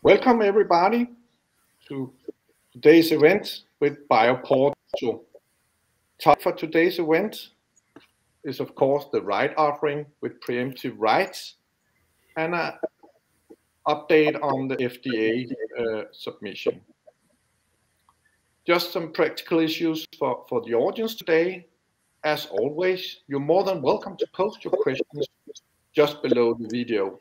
Welcome everybody to today's event with BioPorto. Topic for today's event is of course the right offering with preemptive rights and an update on the FDA submission. Just some practical issues for the audience today. As always, you're more than welcome to post your questions just below the video.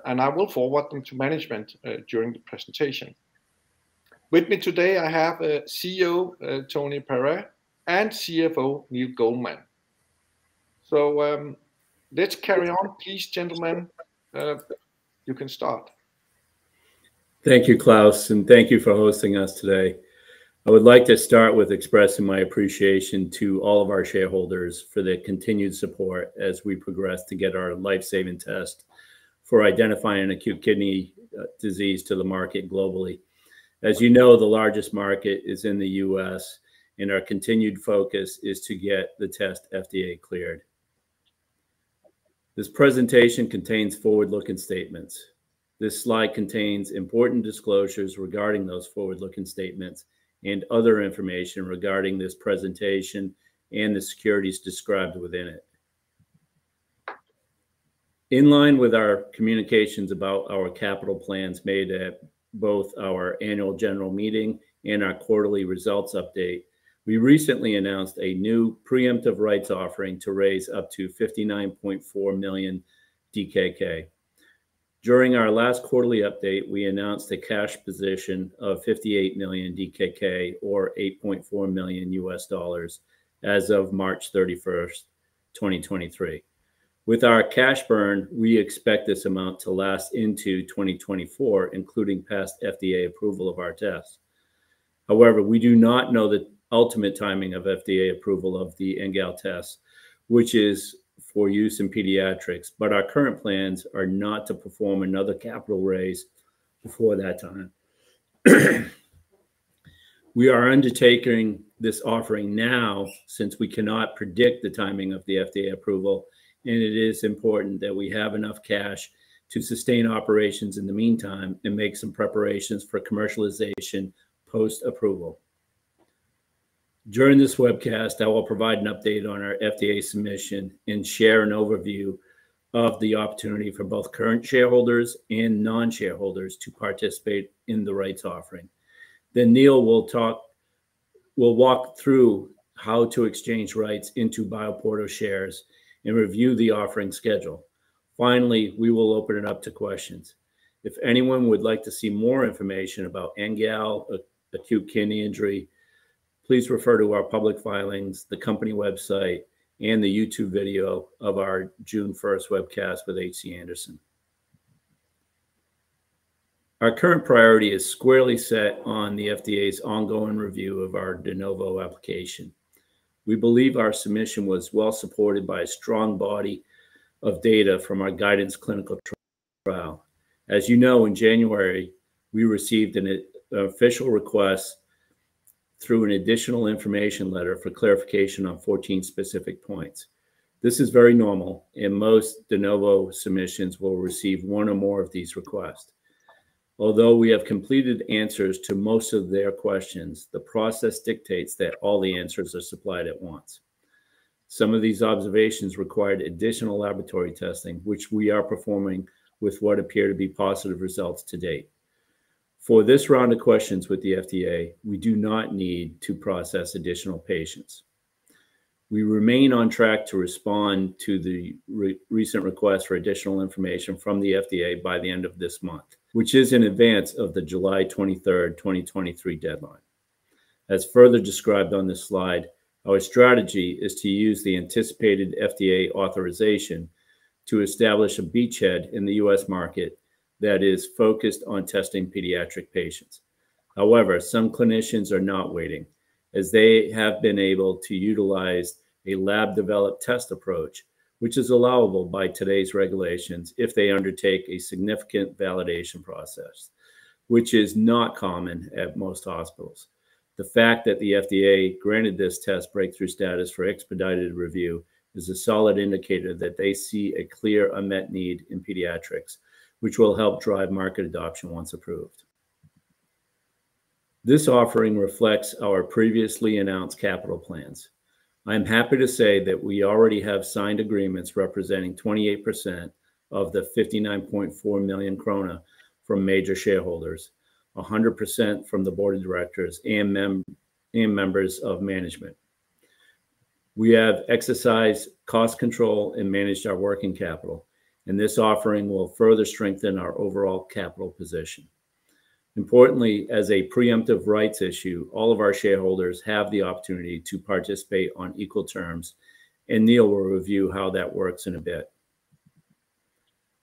And I will forward them to management during the presentation. With me today, I have CEO Tony Perret and CFO Neil Goldman. So let's carry on, please, gentlemen. You can start. Thank you, Klaus, and thank you for hosting us today. I would like to start with expressing my appreciation to all of our shareholders for their continued support as we progress to get our life-saving test for identifying acute kidney disease to the market globally. As you know, the largest market is in the US, and our continued focus is to get the test FDA cleared. This presentation contains forward-looking statements. This slide contains important disclosures regarding those forward-looking statements and other information regarding this presentation and the securities described within it. In line with our communications about our capital plans made at both our annual general meeting and our quarterly results update, we recently announced a new preemptive rights offering to raise up to 59.4 million DKK. During our last quarterly update, we announced a cash position of 58 million DKK or $8.4 million US as of March 31st, 2023. With our cash burn, we expect this amount to last into 2024, including past FDA approval of our test. However, we do not know the ultimate timing of FDA approval of the NGAL test, which is for use in pediatrics, but our current plans are not to perform another capital raise before that time. We are undertaking this offering now since we cannot predict the timing of the FDA approval, and it is important that we have enough cash to sustain operations in the meantime and make some preparations for commercialization post-approval. During this webcast, I will provide an update on our FDA submission and share an overview of the opportunity for both current shareholders and non-shareholders to participate in the rights offering. Then Neil will walk through how to exchange rights into BioPorto shares and review the offering schedule. Finally, we will open it up to questions. If anyone would like to see more information about NGAL, acute kidney injury, please refer to our public filings, the company website, and the YouTube video of our June 1st webcast with HC Andersen. Our current priority is squarely set on the FDA's ongoing review of our de novo application. We believe our submission was well supported by a strong body of data from our guidance clinical trial. As you know, in January, we received an official request through an additional information letter for clarification on 14 specific points. This is very normal, and most de novo submissions will receive one or more of these requests. Although we have completed answers to most of their questions, the process dictates that all the answers are supplied at once. Some of these observations required additional laboratory testing, which we are performing with what appear to be positive results to date. For this round of questions with the FDA, we do not need to process additional patients. We remain on track to respond to the recent request for additional information from the FDA by the end of this month, which is in advance of the July 23rd, 2023 deadline. As further described on this slide, our strategy is to use the anticipated FDA authorization to establish a beachhead in the US market that is focused on testing pediatric patients. However, some clinicians are not waiting, as they have been able to utilize a lab-developed test approach, which is allowable by today's regulations if they undertake a significant validation process, which is not common at most hospitals. The fact that the FDA granted this test breakthrough status for expedited review is a solid indicator that they see a clear unmet need in pediatrics, which will help drive market adoption once approved. This offering reflects our previously announced capital plans. I am happy to say that we already have signed agreements representing 28% of the 59.4 million krona from major shareholders, 100% from the board of directors and members of management. We have exercised cost control and managed our working capital, and this offering will further strengthen our overall capital position. Importantly, as a preemptive rights issue, all of our shareholders have the opportunity to participate on equal terms, and Neil will review how that works in a bit.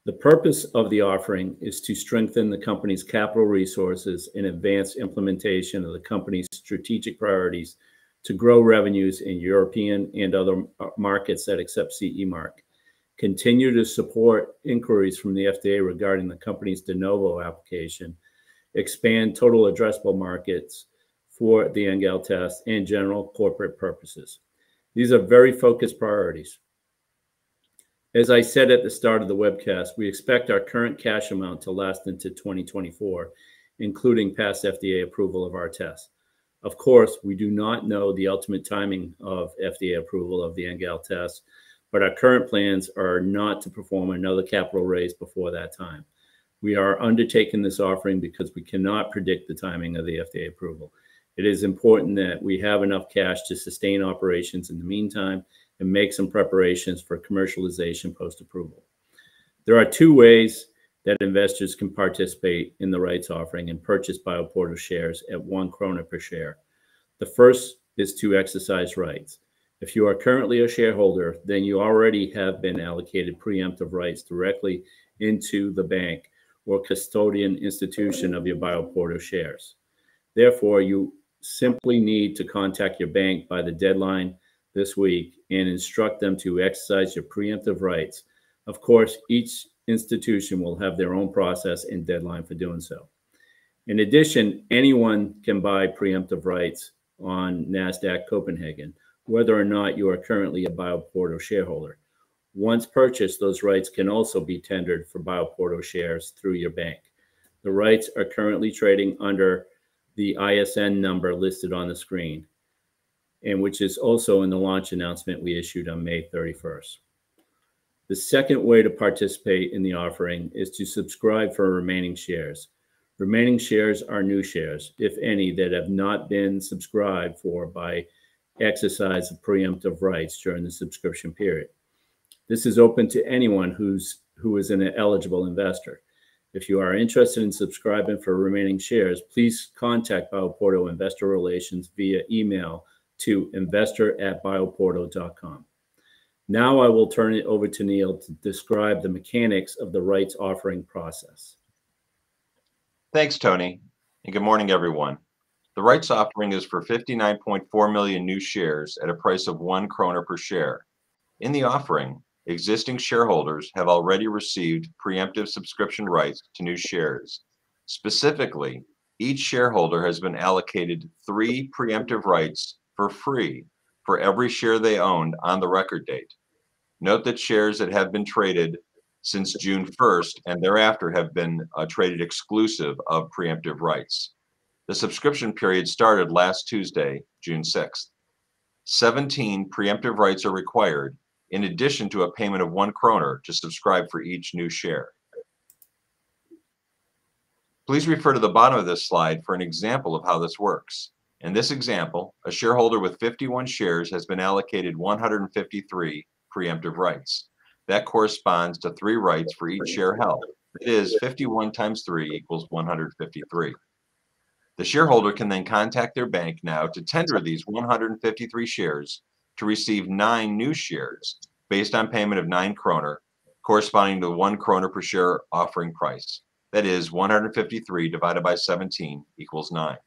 The purpose of the offering is to strengthen the company's capital resources and advance implementation of the company's strategic priorities to grow revenues in European and other markets that accept CE mark, continue to support inquiries from the FDA regarding the company's de novo application, expand total addressable markets for the NGAL test, and general corporate purposes. These are very focused priorities. As I said at the start of the webcast, we expect our current cash amount to last into 2024, including past FDA approval of our test. Of course, we do not know the ultimate timing of FDA approval of the NGAL test, but our current plans are not to perform another capital raise before that time. We are undertaking this offering because we cannot predict the timing of the FDA approval. It is important that we have enough cash to sustain operations in the meantime and make some preparations for commercialization post-approval. There are two ways that investors can participate in the rights offering and purchase BioPorto shares at 1 krona per share. The first is to exercise rights. If you are currently a shareholder, then you already have been allocated preemptive rights directly into the bank or custodian institution of your BioPorto shares. Therefore, you simply need to contact your bank by the deadline this week and instruct them to exercise your preemptive rights. Of course, each institution will have their own process and deadline for doing so. In addition, anyone can buy preemptive rights on NASDAQ Copenhagen, whether or not you are currently a BioPorto shareholder. Once purchased, those rights can also be tendered for BioPorto shares through your bank. The rights are currently trading under the ISN number listed on the screen, and which is also in the launch announcement we issued on May 31st. The second way to participate in the offering is to subscribe for remaining shares. Remaining shares are new shares, if any, that have not been subscribed for by exercise of preemptive rights during the subscription period. This is open to anyone who is an eligible investor. If you are interested in subscribing for remaining shares, please contact BioPorto Investor Relations via email to investor@bioporto.com. Now I will turn it over to Neil to describe the mechanics of the rights offering process. Thanks, Tony, and good morning, everyone. The rights offering is for 59.4 million new shares at a price of 1 krona per share. In the offering, existing shareholders have already received preemptive subscription rights to new shares. Specifically, each shareholder has been allocated 3 preemptive rights for free for every share they owned on the record date. Note that shares that have been traded since June 1st and thereafter have been traded exclusive of preemptive rights. The subscription period started last Tuesday, June 6th. 17 preemptive rights are required, in addition to a payment of 1 krona to subscribe for each new share. Please refer to the bottom of this slide for an example of how this works. In this example, a shareholder with 51 shares has been allocated 153 preemptive rights. That corresponds to 3 rights for each share held. It is 51 times 3 equals 153. The shareholder can then contact their bank now to tender these 153 shares to receive 9 new shares based on payment of 9 kroner, corresponding to 1 krona per share offering price. That is 153 divided by 17 equals 9.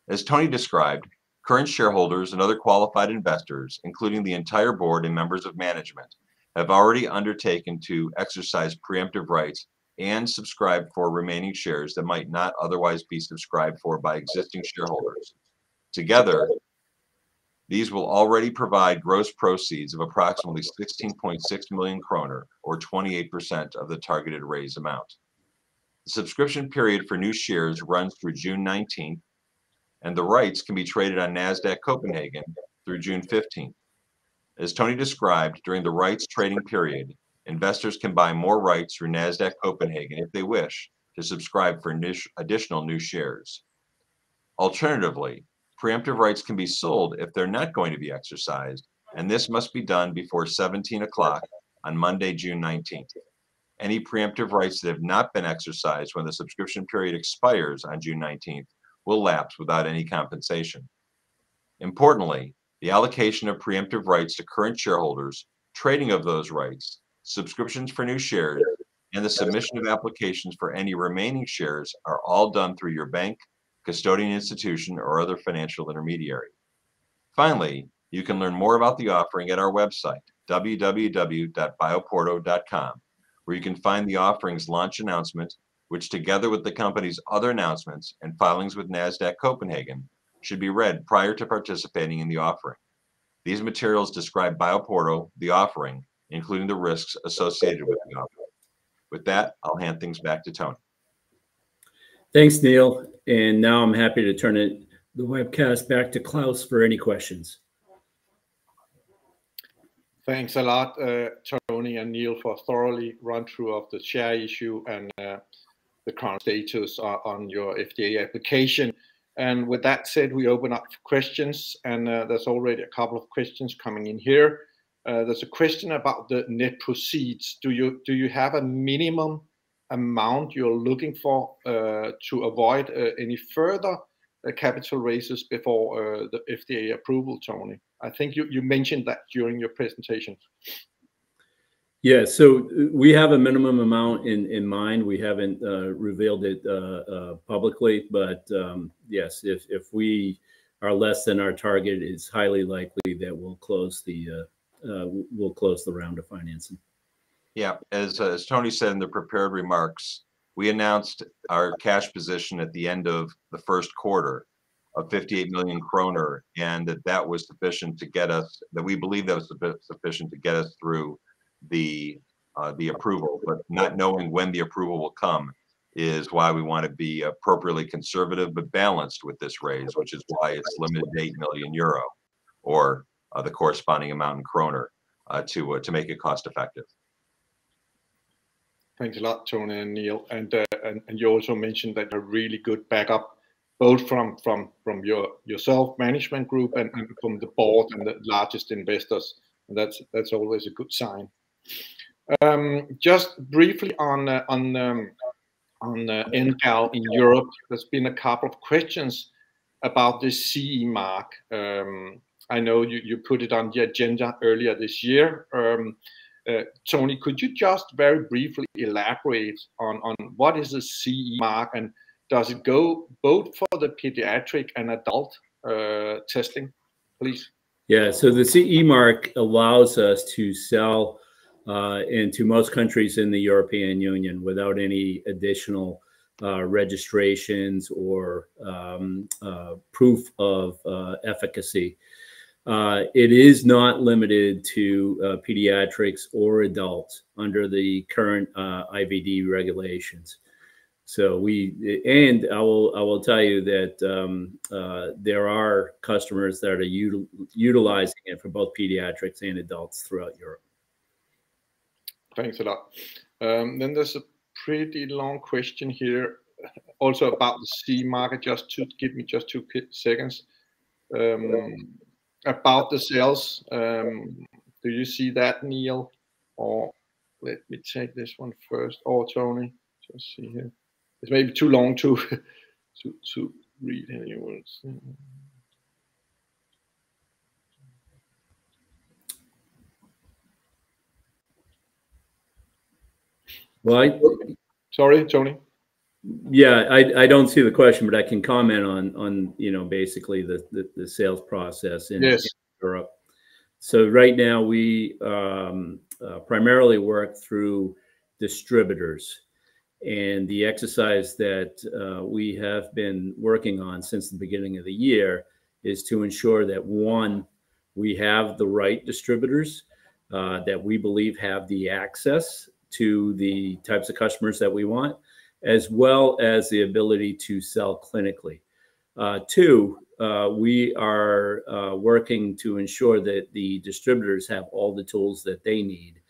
As Tony described, current shareholders and other qualified investors, including the entire board and members of management, have already undertaken to exercise preemptive rights and subscribe for remaining shares that might not otherwise be subscribed for by existing shareholders. Together, These will already provide gross proceeds of approximately 16.6 million kroner, or 28% of the targeted raise amount. The subscription period for new shares runs through June 19th, and the rights can be traded on NASDAQ Copenhagen through June 15th. As Tony described, during the rights trading period, investors can buy more rights through NASDAQ Copenhagen if they wish to subscribe for additional new shares. Alternatively, preemptive rights can be sold if they're not going to be exercised, and this must be done before 17 o'clock on Monday, June 19th. Any preemptive rights that have not been exercised when the subscription period expires on June 19th will lapse without any compensation. Importantly, the allocation of preemptive rights to current shareholders, trading of those rights, subscriptions for new shares, and the submission of applications for any remaining shares are all done through your bank, custodian institution, or other financial intermediary. Finally, you can learn more about the offering at our website, www.bioporto.com, where you can find the offering's launch announcement, which together with the company's other announcements and filings with NASDAQ Copenhagen, should be read prior to participating in the offering. These materials describe BioPorto, the offering, including the risks associated with the offering. With that, I'll hand things back to Tony. Thanks, Neil. And now I'm happy to turn the webcast back to Klaus for any questions. Thanks a lot, Tony and Neil, for a thoroughly run through of the share issue and the current status on your FDA application. And with that said, we open up for questions, and there's already a couple of questions coming in here. There's a question about the net proceeds. Do you have a minimum amount you're looking for to avoid any further capital raises before the FDA approval, Tony? I think you mentioned that during your presentation. Yeah, so we have a minimum amount in mind. We haven't revealed it publicly, but yes, if we are less than our target, it's highly likely that we'll close the round of financing. Yeah, as Tony said in the prepared remarks, we announced our cash position at the end of the first quarter of 58 million kroner, and that was sufficient to get us, that we believe that was sufficient to get us through the approval. But not knowing when the approval will come is why we want to be appropriately conservative but balanced with this raise, which is why it's limited to 8 million euro, or the corresponding amount in kroner, to make it cost effective. Thanks a lot, Tony and Neil. And you also mentioned that a really good backup, both from yourself, management group, and from the board and the largest investors. And that's always a good sign. Just briefly on NGAL in Europe, there's been a couple of questions about the CE mark. I know you put it on the agenda earlier this year. Tony, could you just very briefly elaborate on what is the CE mark, and does it go both for the pediatric and adult testing, please? Yeah, so the CE mark allows us to sell into most countries in the European Union without any additional registrations or proof of efficacy. It is not limited to pediatrics or adults under the current IVD regulations. So I will tell you that there are customers that are utilizing it for both pediatrics and adults throughout Europe. Thanks a lot. Then there's a pretty long question here, also about the CE market. Just to give me just 2 seconds. About the sales, do you see that, Neil? Or let me take this one first. Or Tony, just see here. It's maybe too long to read any words. Well, sorry, Tony. Yeah, I don't see the question, but I can comment on basically the sales process in Europe. So right now we primarily work through distributors, and the exercise that we have been working on since the beginning of the year is to ensure that, one, we have the right distributors that we believe have the access to the types of customers that we want, as well as the ability to sell clinically. Two, we are working to ensure that the distributors have all the tools that they need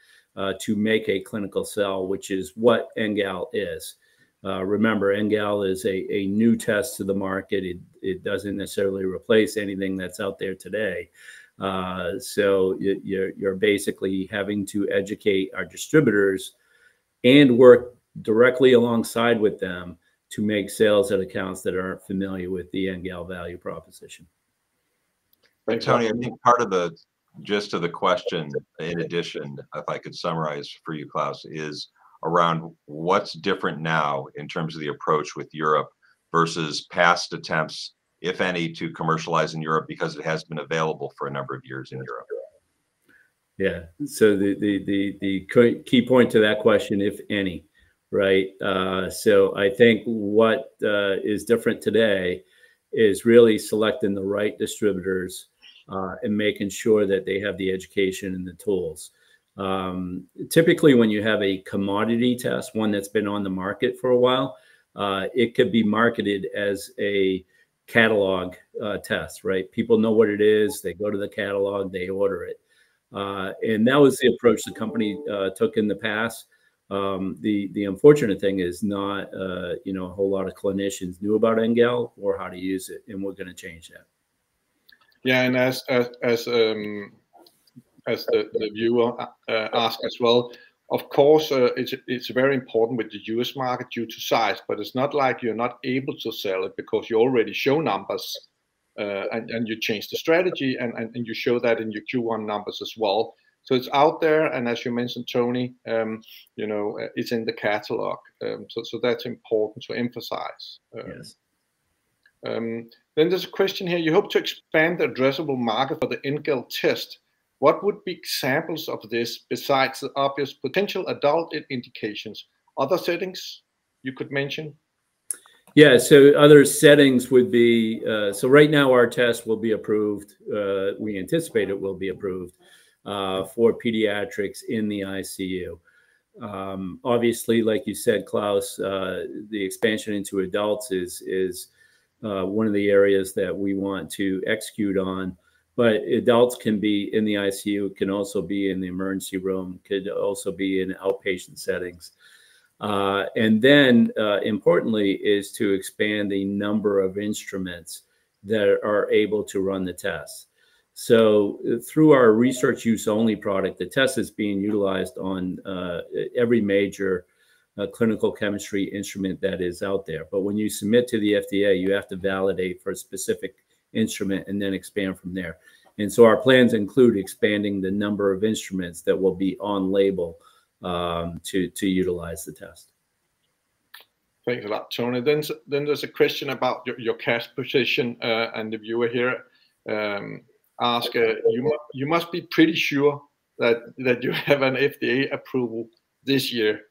to make a clinical sell, which is what NGAL is. Remember, NGAL is a new test to the market. It doesn't necessarily replace anything that's out there today. So you're basically having to educate our distributors and work directly alongside with them to make sales at accounts that aren't familiar with the NGAL value proposition. But Tony, I think part of the gist of the question, in addition, if I could summarize for you, Klaus, is around what's different now in terms of the approach with Europe versus past attempts, if any, to commercialize in Europe, because it has been available for a number of years in Europe. Yeah. So the key point to that question, if any, right? So I think what is different today is really selecting the right distributors and making sure that they have the education and the tools. Typically, when you have a commodity test, one that's been on the market for a while, it could be marketed as a catalog test, right? People know what it is. They go to the catalog, they order it. And that was the approach the company took in the past. The unfortunate thing is not, a whole lot of clinicians knew about NGAL or how to use it, and we're going to change that. Yeah, and as the viewer asked as well, of course, it's very important with the US market due to size, but it's not like you're not able to sell it because you already show numbers and you change the strategy and you show that in your Q1 numbers as well. So it's out there, and as you mentioned, Tony, it's in the catalog. So that's important to emphasize. Yes. Then there's a question here. You hope to expand the addressable market for the NGAL test. What would be examples of this besides the obvious potential adult indications? Other settings you could mention? Yeah, so other settings would be, so right now our test will be approved. We anticipate it will be approved for pediatrics in the ICU. Obviously, like you said, Klaus, the expansion into adults is one of the areas that we want to execute on. But adults can be in the ICU, can also be in the emergency room, could also be in outpatient settings. And then importantly is to expand the number of instruments that are able to run the test. So through our research use only product, the test is being utilized on every major clinical chemistry instrument that is out there. But when you submit to the FDA, you have to validate for a specific instrument and then expand from there. And so our plans include expanding the number of instruments that will be on label to utilize the test. Thanks a lot, Tony. Then there's a question about your cash position, and the viewer here ask, you must be pretty sure that you have an FDA approval this year.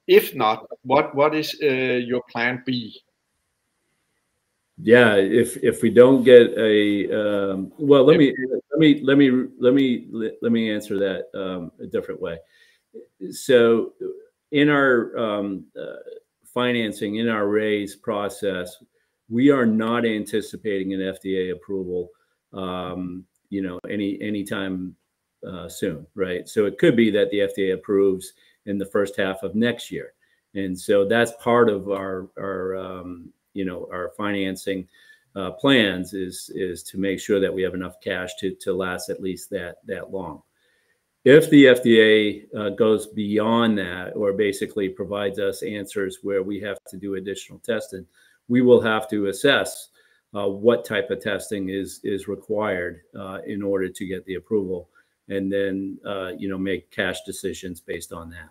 If not, what is your plan B? Yeah, if we don't get a well, let me answer that a different way. So in our financing, in our raise process, we are not anticipating an FDA approval anytime soon, right? So it could be that the FDA approves in the first half of next year, and so that's part of our financing plans is to make sure that we have enough cash to last at least that long. If the FDA goes beyond that, or basically provides us answers where we have to do additional testing, we will have to assess what type of testing is required in order to get the approval, and then make cash decisions based on that.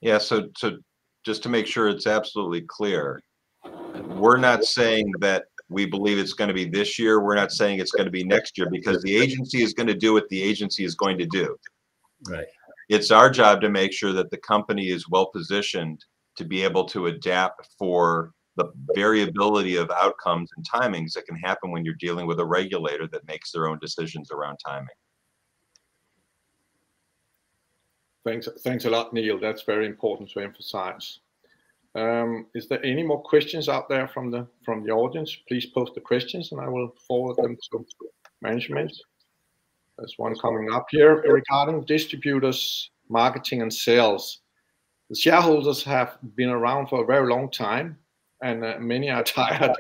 Yeah. So just to make sure it's absolutely clear, we're not saying that we believe it's going to be this year. We're not saying it's going to be next year, because the agency is going to do what the agency is going to do. Right. It's our job to make sure that the company is well positioned to be able to adapt for the variability of outcomes and timings that can happen when you're dealing with a regulator that makes their own decisions around timing. Thanks a lot, Neil. That's very important to emphasize. Is there any more questions out there from the audience? Please post the questions and I will forward them to management. There's one coming up here regarding distributors, marketing and sales. The shareholders have been around for a very long time, and many are tired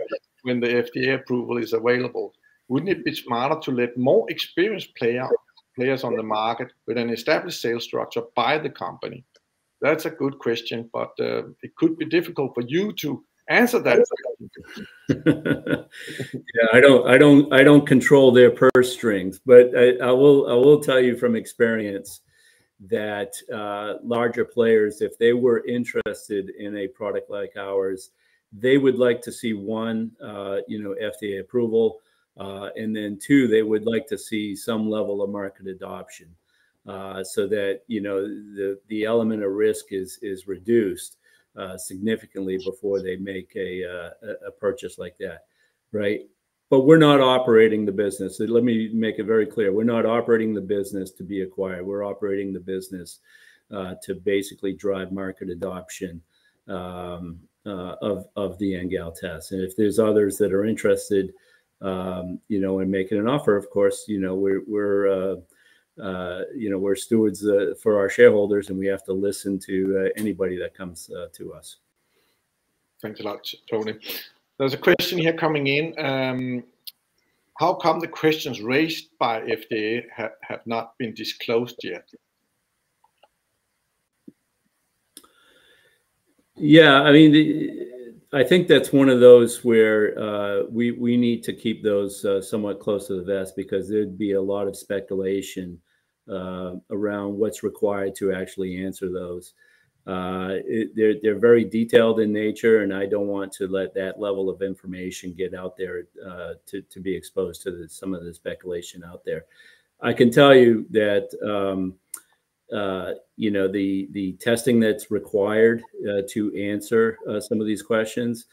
when the FDA approval is available. Wouldn't it be smarter to let more experienced players on the market with an established sales structure buy the company? That's a good question, but it could be difficult for you to answer that question. Yeah, I don't control their purse strings, but I will tell you from experience that larger players, if they were interested in a product like ours, they would like to see one, FDA approval, and then two, they would like to see some level of market adoption, so that the element of risk is reduced significantly before they make a purchase like that, right? But we're not operating the business. Let me make it very clear. We're not operating the business to be acquired. We're operating the business to basically drive market adoption of the NGAL test. And if there's others that are interested, in making an offer, of course, we're stewards for our shareholders, and we have to listen to anybody that comes to us. Thanks a lot, Tony. There's a question here coming in. How come the questions raised by FDA have not been disclosed yet? Yeah, I mean, I think that's one of those where we need to keep those somewhat close to the vest, because there'd be a lot of speculation around what's required to actually answer those. They're very detailed in nature, and I don't want to let that level of information get out there to be exposed to some of the speculation out there. I can tell you that the testing that's required to answer some of these questions,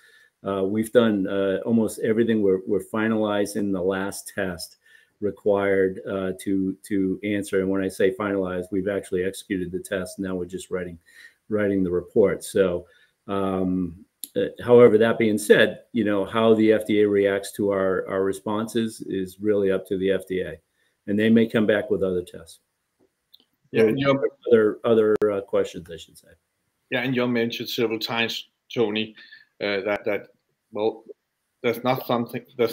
we've done almost everything. We're finalizing the last test required to answer. And when I say finalized, we've actually executed the test. Now we're just writing the report. So, however, that being said, how the FDA reacts to our responses is really up to the FDA, and they may come back with other tests. Yeah, and other questions, I should say. Yeah, and you mentioned several times, Tony, that there's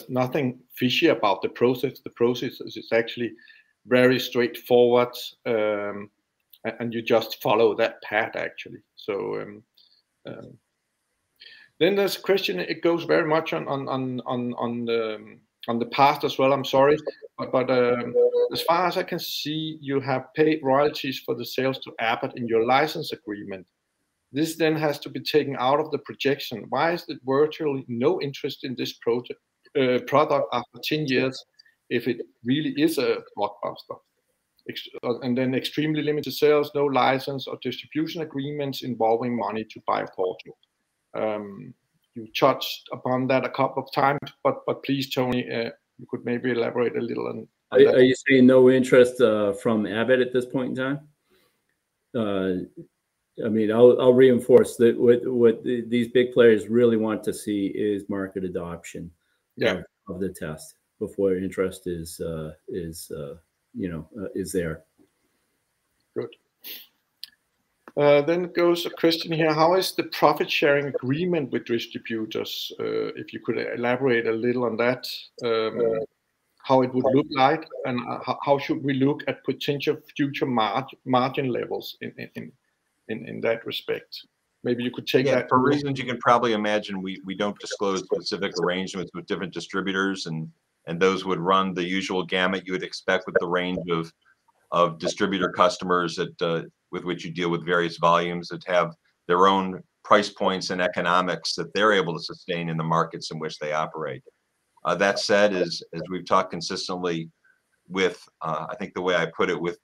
nothing fishy about the process. The process is actually very straightforward, and you just follow that path actually. So then there's a question. It goes very much on the past as well. I'm sorry, but as far as I can see, you have paid royalties for the sales to Abbott in your license agreement. This then has to be taken out of the projection. Why is there virtually no interest in this product after 10 years if it really is a blockbuster? And then extremely limited sales, no license or distribution agreements involving money to BioPorto. You touched upon that a couple of times, but please, Tony, you could maybe elaborate a little on that. Are you saying no interest from Abbott at this point in time? I mean, I'll reinforce that what these big players really want to see is market adoption of the test before interest is there. Good. Then goes a question here. How is the profit sharing agreement with distributors? If you could elaborate a little on that, how it would look like, and how should we look at potential future margin levels in that respect? Maybe you could take that. For reasons you can probably imagine, we don't disclose specific arrangements with different distributors, and those would run the usual gamut you would expect with the range of distributor customers that with which you deal with various volumes that have their own price points and economics that they're able to sustain in the markets in which they operate. That said, as we've talked consistently with, I think the way I put it, with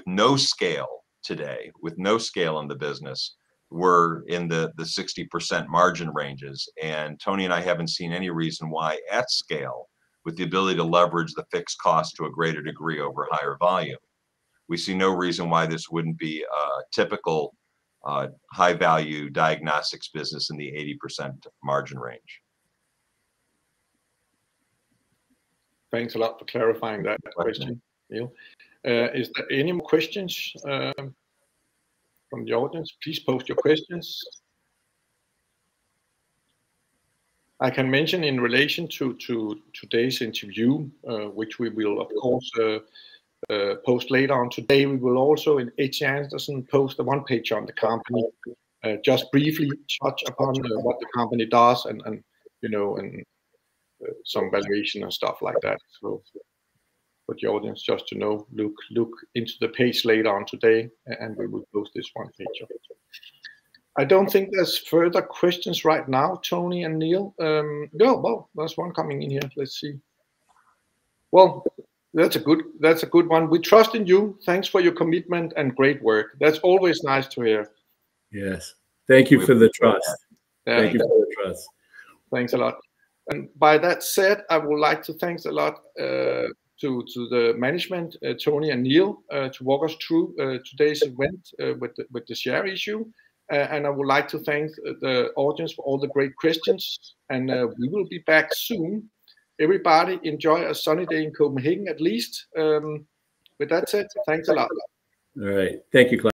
no scale today, with no scale in the business, were in the 60% margin ranges. And Tony and I haven't seen any reason why at scale, with the ability to leverage the fixed cost to a greater degree over higher volume, we see no reason why this wouldn't be a typical high value diagnostics business in the 80% margin range. Thanks a lot for clarifying that question, Neil. Is there any more questions from the audience? Please post your questions. I can mention in relation to today's interview, which we will of course post later on today, we will also in HC Andersen post a one-page on the company, just briefly touch upon what the company does and you know, and some valuation and stuff like that. So for the audience just to know, look into the page later on today, and we will post this one page of it. I don't think there's further questions right now, Tony and Neil. No, well, there's one coming in here. Let's see. Well, that's a good one. We trust in you. Thanks for your commitment and great work. That's always nice to hear. Yes. Thank you for the trust. Yeah. Thank you for the trust. Thanks a lot. And by that said, I would like to thank a lot to the management, Tony and Neil, to walk us through today's event with the share issue. And I would like to thank the audience for all the great questions. And we will be back soon. Everybody enjoy a sunny day in Copenhagen at least. With that said, thanks a lot. All right. Thank you, Claus.